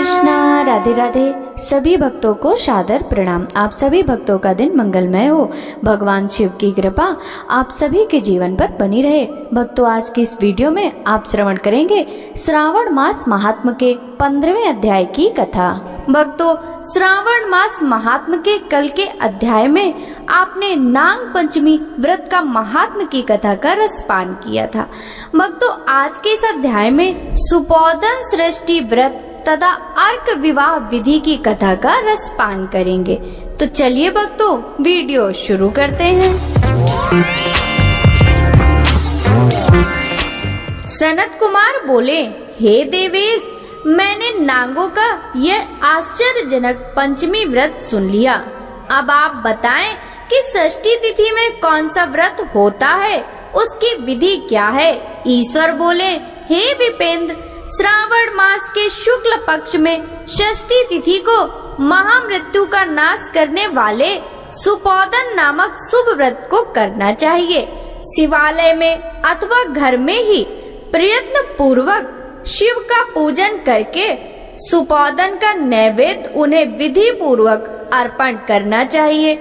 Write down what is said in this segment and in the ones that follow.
कृष्णा। राधे राधे। सभी भक्तों को सादर प्रणाम। आप सभी भक्तों का दिन मंगलमय हो। भगवान शिव की कृपा आप सभी के जीवन पर बनी रहे। भक्तों, आज की इस वीडियो में आप श्रवण करेंगे श्रावण मास महात्म के 15वें अध्याय की कथा। भक्तों, श्रावण मास महात्म के कल के अध्याय में आपने नाग पंचमी व्रत का महात्म की कथा का रसपान किया था। भक्तों, आज के इस अध्याय में सुपोधन सृष्टि व्रत तथा अर्क विवाह विधि की कथा का रसपान करेंगे। तो चलिए भक्तों, वीडियो शुरू करते हैं। सनत कुमार बोले, हे देवेश, मैंने नागों का यह आश्चर्यजनक पंचमी व्रत सुन लिया। अब आप बताएं कि षष्ठी तिथि में कौन सा व्रत होता है, उसकी विधि क्या है। ईश्वर बोले, हे विपेंद्र, श्रावण मास के शुक्ल पक्ष में षष्ठी तिथि को महामृत्यु का नाश करने वाले सुपोधन नामक शुभ व्रत को करना चाहिए। शिवालय में अथवा घर में ही प्रयत्न पूर्वक शिव का पूजन करके सुपोधन का नैवेद्य उन्हें विधि पूर्वक अर्पण करना चाहिए।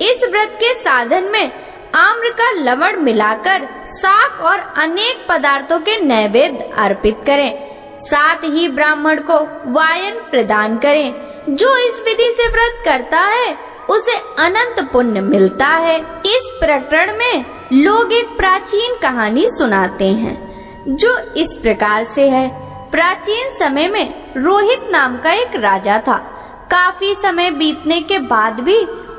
इस व्रत के साधन में आम्र का लवण मिलाकर शाक और अनेक पदार्थों के नैवेद्य अर्पित करें। साथ ही ब्राह्मण को वायन प्रदान करें। जो इस विधि से व्रत करता है उसे अनंत पुण्य मिलता है। इस प्रकरण में लोग एक प्राचीन कहानी सुनाते हैं जो इस प्रकार से है। प्राचीन समय में रोहित नाम का एक राजा था। काफी समय बीतने के बाद भी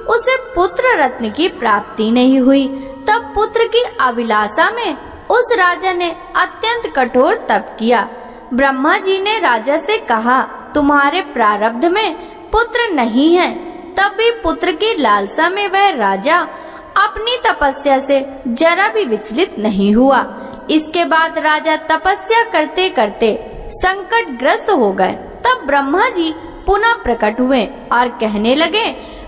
उसे पुत्र रत्न की प्राप्ति नहीं हुई। तब पुत्र की अभिलाषा में उस राजा ने अत्यंत कठोर तप किया। ब्रह्मा जी ने राजा से कहा, तुम्हारे प्रारब्ध में पुत्र नहीं है। तब भी पुत्र की लालसा में वह राजा अपनी तपस्या से जरा भी विचलित नहीं हुआ। इसके बाद राजा तपस्या करते करते संकटग्रस्त हो गए। तब ब्रह्मा जी पुनः प्रकट हुए और कहने लगे,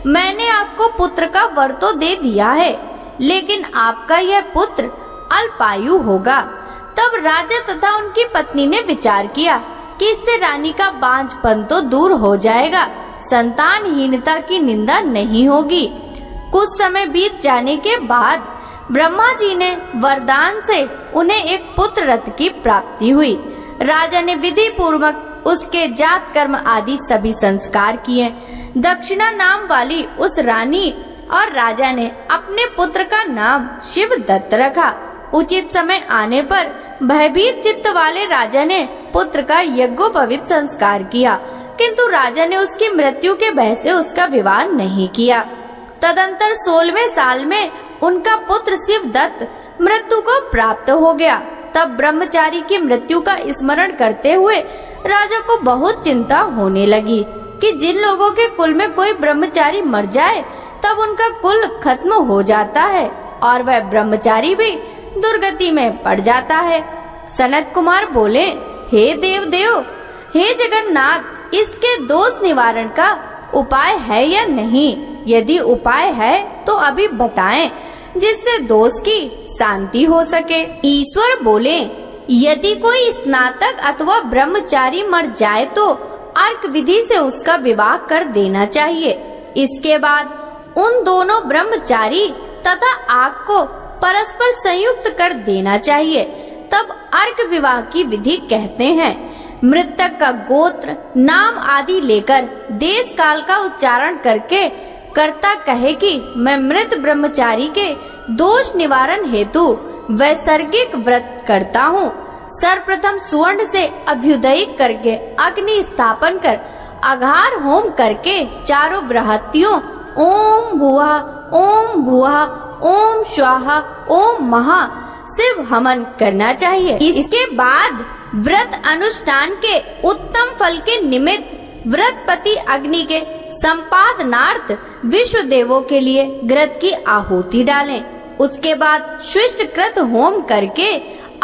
मैंने आपको पुत्र का वर तो दे दिया है, लेकिन आपका यह पुत्र अल्पायु होगा। तब राजा तथा उनकी पत्नी ने विचार किया कि इससे रानी का बांझपन तो दूर हो जाएगा, संतानहीनता की निंदा नहीं होगी। कुछ समय बीत जाने के बाद ब्रह्मा जी ने वरदान से उन्हें एक पुत्र रत्न की प्राप्ति हुई। राजा ने विधि पूर्वक उसके जात कर्म आदि सभी संस्कार किए। दक्षिणा नाम वाली उस रानी और राजा ने अपने पुत्र का नाम शिवदत्त रखा। उचित समय आने पर भयभीत चित्त वाले राजा ने पुत्र का यज्ञोपवीत संस्कार किया, किंतु राजा ने उसकी मृत्यु के भय से उसका विवाह नहीं किया। तदंतर 16वें साल में उनका पुत्र शिवदत्त मृत्यु को प्राप्त हो गया। तब ब्रह्मचारी की मृत्यु का स्मरण करते हुए राजा को बहुत चिंता होने लगी कि जिन लोगों के कुल में कोई ब्रह्मचारी मर जाए तब उनका कुल खत्म हो जाता है और वह ब्रह्मचारी भी दुर्गति में पड़ जाता है। सनत कुमार बोले, हे देव देव, हे जगन्नाथ, इसके दोष निवारण का उपाय है या नहीं? यदि उपाय है तो अभी बताएं, जिससे दोष की शांति हो सके। ईश्वर बोले, यदि कोई स्नातक अथवा ब्रह्मचारी मर जाए तो अर्क विधि से उसका विवाह कर देना चाहिए। इसके बाद उन दोनों ब्रह्मचारी तथा आग को परस्पर संयुक्त कर देना चाहिए। तब अर्क विवाह की विधि कहते हैं। मृतक का गोत्र, नाम आदि लेकर देश काल का उच्चारण करके कर्ता कहे कि मैं मृत ब्रह्मचारी के दोष निवारण हेतु वैसर्गिक व्रत करता हूँ। सर्वप्रथम सुवर्ण से अभ्युदय करके अग्नि स्थापन कर अघार होम करके चारों बृहत्तियों ओम भुवः, ओम भुवः, ओम स्वाहा, ओम महा शिव हवन करना चाहिए। इसके बाद व्रत अनुष्ठान के उत्तम फल के निमित्त व्रतपति अग्नि के संपादनार्थ विश्व देवों के लिए घृत की आहुति डालें। उसके बाद शिष्टकृत होम करके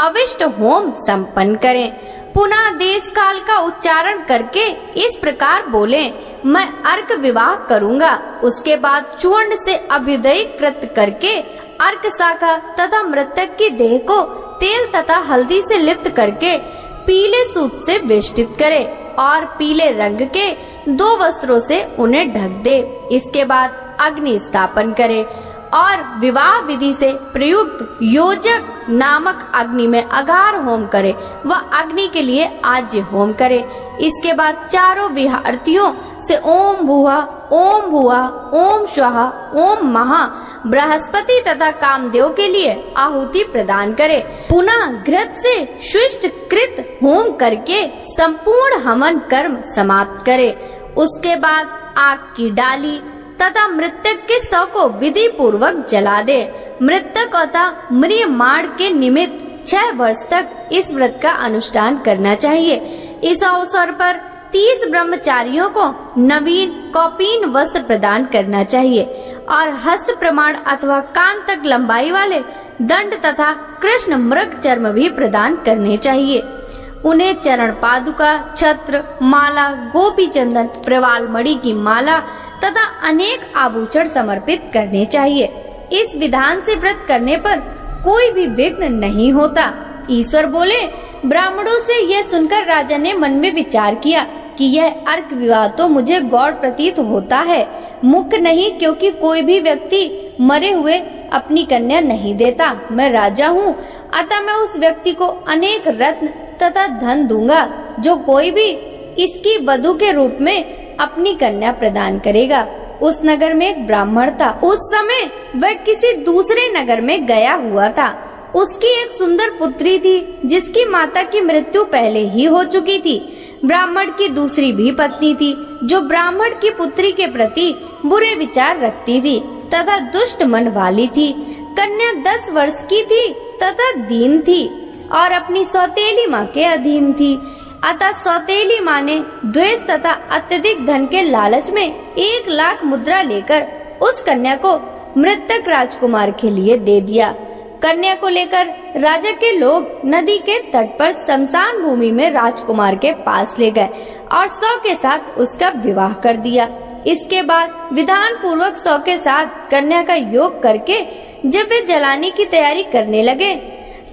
अविष्ट होम संपन्न करें। पुनः देश काल का उच्चारण करके इस प्रकार बोले, मैं अर्क विवाह करूंगा। उसके बाद चूर्ण से अभ्युदय कृत करके अर्क शाखा तथा मृतक की देह को तेल तथा हल्दी से लिप्त करके पीले सूत से वेष्टित करे और पीले रंग के 2 वस्त्रों से उन्हें ढक दे। इसके बाद अग्नि स्थापन करे और विवाह विधि से प्रयुक्त योजक नामक अग्नि में अगार होम करे व अग्नि के लिए आज्य होम करे। इसके बाद चारों विहार्थियों से ओम भुवः, ओम स्वाहा, ओम महा बृहस्पति तथा कामदेव के लिए आहुति प्रदान करे। पुनः घृत से स्विष्ट कृत होम करके संपूर्ण हवन कर्म समाप्त करे। उसके बाद आग की डाली तथा मृतक के शव को विधि पूर्वक जला दे। मृतक तथा म्रियमाण के निमित्त 6 वर्ष तक इस व्रत का अनुष्ठान करना चाहिए। इस अवसर पर 30 ब्रह्मचारियों को नवीन कौपीन वस्त्र प्रदान करना चाहिए और हस्त प्रमाण अथवा कान तक लंबाई वाले दंड तथा कृष्ण मृग चर्म भी प्रदान करने चाहिए। उन्हें चरण पादुका, छत्र, माला, गोपी चंदन, प्रवाल मणि की माला तथा अनेक आभूषण समर्पित करने चाहिए। इस विधान से व्रत करने पर कोई भी विघ्न नहीं होता। ईश्वर बोले, ब्राह्मणों से यह सुनकर राजा ने मन में विचार किया कि यह अर्क विवाह तो मुझे गौड़ प्रतीत होता है, मुख्य नहीं, क्योंकि कोई भी व्यक्ति मरे हुए अपनी कन्या नहीं देता। मैं राजा हूँ, अतः मैं उस व्यक्ति को अनेक रत्न तथा धन दूंगा जो कोई भी इसकी वधू के रूप में अपनी कन्या प्रदान करेगा। उस नगर में एक ब्राह्मण था। उस समय वह किसी दूसरे नगर में गया हुआ था। उसकी एक सुंदर पुत्री थी जिसकी माता की मृत्यु पहले ही हो चुकी थी। ब्राह्मण की दूसरी भी पत्नी थी जो ब्राह्मण की पुत्री के प्रति बुरे विचार रखती थी तथा दुष्ट मन वाली थी। कन्या 10 वर्ष की थी तथा दीन थी और अपनी सौतेली माँ के अधीन थी। अतः सौतेली माँ ने द्वेष तथा अत्यधिक धन के लालच में 1 लाख मुद्रा लेकर उस कन्या को मृतक राजकुमार के लिए दे दिया। कन्या को लेकर राजा के लोग नदी के तट पर शमशान भूमि में राजकुमार के पास ले गए और शव के साथ उसका विवाह कर दिया। इसके बाद विधान पूर्वक शव के साथ कन्या का योग करके जब वे जलाने की तैयारी करने लगे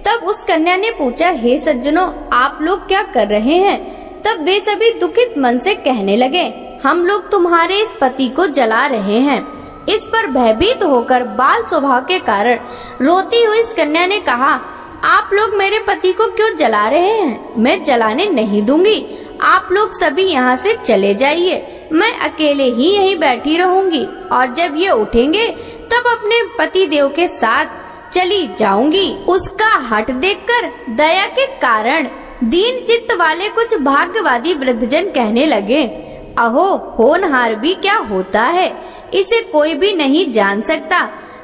तब उस कन्या ने पूछा, हे सज्जनों, आप लोग क्या कर रहे हैं? तब वे सभी दुखित मन से कहने लगे, हम लोग तुम्हारे इस पति को जला रहे हैं। इस पर भयभीत होकर बाल स्वभाव के कारण रोती हुई इस कन्या ने कहा, आप लोग मेरे पति को क्यों जला रहे हैं? मैं जलाने नहीं दूंगी। आप लोग सभी यहाँ से चले जाइए। मैं अकेले ही यहीं बैठी रहूंगी और जब ये उठेंगे तब अपने पति देव के साथ चली जाऊंगी। उसका हठ देखकर दया के कारण दीन चित्त वाले कुछ भाग्यवादी वृद्धजन कहने लगे, अहो, होनहार भी क्या होता है, इसे कोई भी नहीं जान सकता।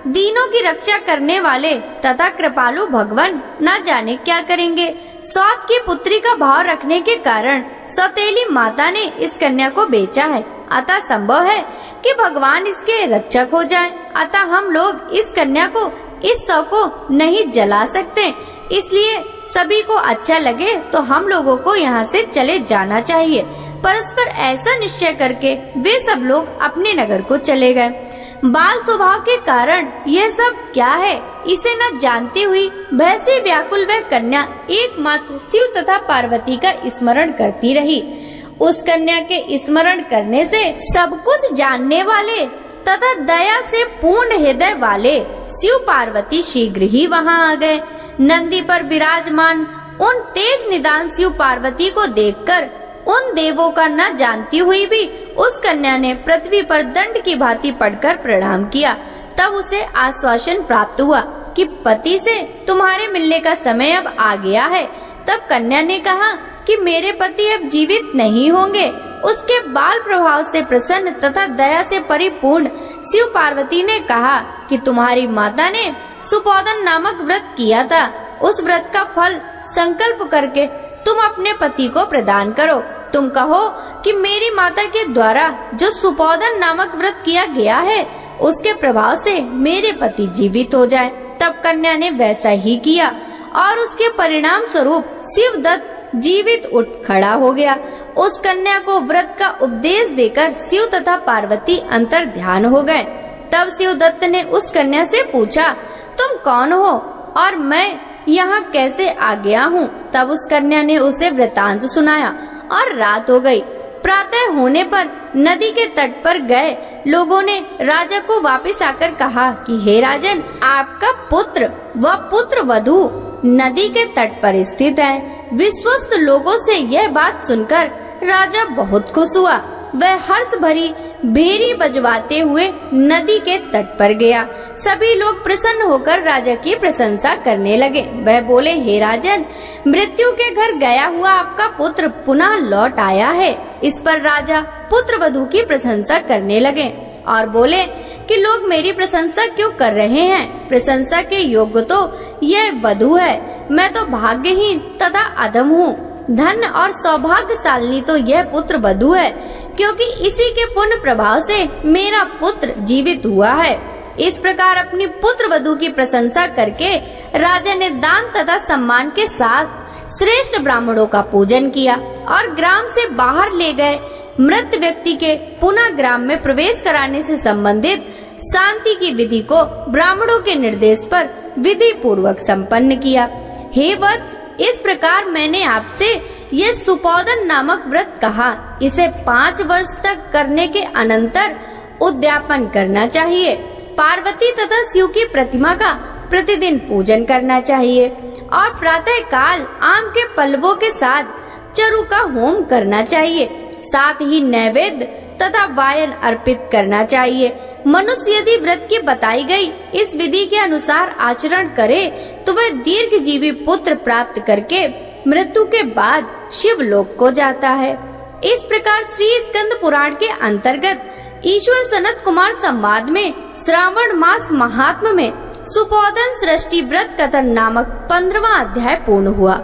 दीनों की रक्षा करने वाले तथा कृपालु भगवान न जाने क्या करेंगे। सौत की पुत्री का भाव रखने के कारण सौतेली माता ने इस कन्या को बेचा है। अतः संभव है कि भगवान इसके रक्षक हो जाएं। अतः हम लोग इस कन्या को, इस शव को नहीं जला सकते। इसलिए सभी को अच्छा लगे तो हम लोगों को यहाँ से चले जाना चाहिए। परस्पर ऐसा निश्चय करके वे सब लोग अपने नगर को चले गए। बाल स्वभाव के कारण यह सब क्या है इसे न जानती हुई भय से व्याकुल वह कन्या एकमात्र शिव तथा पार्वती का स्मरण करती रही। उस कन्या के स्मरण करने से सब कुछ जानने वाले तथा दया से पूर्ण हृदय वाले शिव पार्वती शीघ्र ही वहां आ गए। नंदी पर विराजमान उन तेज निदान शिव पार्वती को देखकर उन देवों का न जानती हुई भी उस कन्या ने पृथ्वी पर दंड की भांति पड़कर प्रणाम किया। तब उसे आश्वासन प्राप्त हुआ कि पति से तुम्हारे मिलने का समय अब आ गया है। तब कन्या ने कहा कि मेरे पति अब जीवित नहीं होंगे। उसके बाल प्रभाव से प्रसन्न तथा दया से परिपूर्ण शिव पार्वती ने कहा कि तुम्हारी माता ने सुपोदन नामक व्रत किया था। उस व्रत का फल संकल्प करके तुम अपने पति को प्रदान करो। तुम कहो कि मेरी माता के द्वारा जो सुपोदन नामक व्रत किया गया है उसके प्रभाव से मेरे पति जीवित हो जाए। तब कन्या ने वैसा ही किया और उसके परिणाम स्वरूप शिवदत्त जीवित उठ खड़ा हो गया। उस कन्या को व्रत का उपदेश देकर शिव तथा पार्वती अंतर ध्यान हो गए। तब शिवदत्त ने उस कन्या से पूछा, तुम कौन हो और मैं यहाँ कैसे आ गया हूँ। तब उस कन्या ने उसे वृतांत सुनाया और रात हो गई। प्रातः होने पर नदी के तट पर गए लोगों ने राजा को वापस आकर कहा कि हे राजन, आपका पुत्र व पुत्र वधू नदी के तट पर स्थित है। विश्वस्त लोगों से यह बात सुनकर राजा बहुत खुश हुआ। वह हर्ष भरी भेरी बजवाते हुए नदी के तट पर गया। सभी लोग प्रसन्न होकर राजा की प्रशंसा करने लगे। वह बोले, हे राजन, मृत्यु के घर गया हुआ आपका पुत्र पुनः लौट आया है। इस पर राजा पुत्र वधू की प्रशंसा करने लगे और बोले कि लोग मेरी प्रशंसा क्यों कर रहे हैं? प्रशंसा के योग्य तो यह वधू है। मैं तो भाग्यहीन तथा अधम हूँ। धन और सौभाग्यशालिनी तो यह पुत्र वधू है, क्योंकि इसी के पुण्य प्रभाव से मेरा पुत्र जीवित हुआ है। इस प्रकार अपनी पुत्र वधू की प्रशंसा करके राजा ने दान तथा सम्मान के साथ श्रेष्ठ ब्राह्मणों का पूजन किया और ग्राम से बाहर ले गए मृत व्यक्ति के पुनः ग्राम में प्रवेश कराने से संबंधित शांति की विधि को ब्राह्मणों के निर्देश पर विधि पूर्वक संपन्न किया। हे वत्स, इस प्रकार मैंने आपसे ये सुपोदन नामक व्रत कहा। इसे 5 वर्ष तक करने के अनंतर उद्यापन करना चाहिए। पार्वती तथा शिव की प्रतिमा का प्रतिदिन पूजन करना चाहिए और प्रातः काल आम के पल्लवों के साथ चरु का होम करना चाहिए। साथ ही नैवेद्य तथा वायन अर्पित करना चाहिए। मनुष्य यदि व्रत की बताई गई इस विधि के अनुसार आचरण करे तो वह दीर्घजीवी पुत्र प्राप्त करके मृत्यु के बाद शिवलोक को जाता है। इस प्रकार श्री स्कंद पुराण के अंतर्गत ईश्वर सनत कुमार संवाद में श्रावण मास महात्म्य में सुपोदन सृष्टि व्रत कथन नामक 15वां अध्याय पूर्ण हुआ।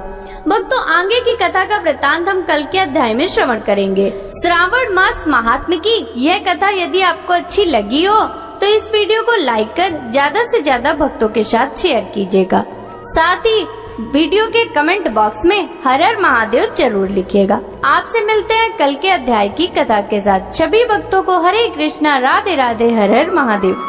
भक्तों, आगे की कथा का वृतांत हम कल के अध्याय में श्रवण करेंगे। श्रावण मास महात्म्य की यह कथा यदि आपको अच्छी लगी हो तो इस वीडियो को लाइक कर ज्यादा से ज्यादा भक्तों के साथ शेयर कीजिएगा। साथ ही वीडियो के कमेंट बॉक्स में हर हर महादेव जरूर लिखिएगा। आपसे मिलते हैं कल के अध्याय की कथा के साथ। सभी भक्तों को हरे कृष्णा, राधे राधे, हर हर महादेव।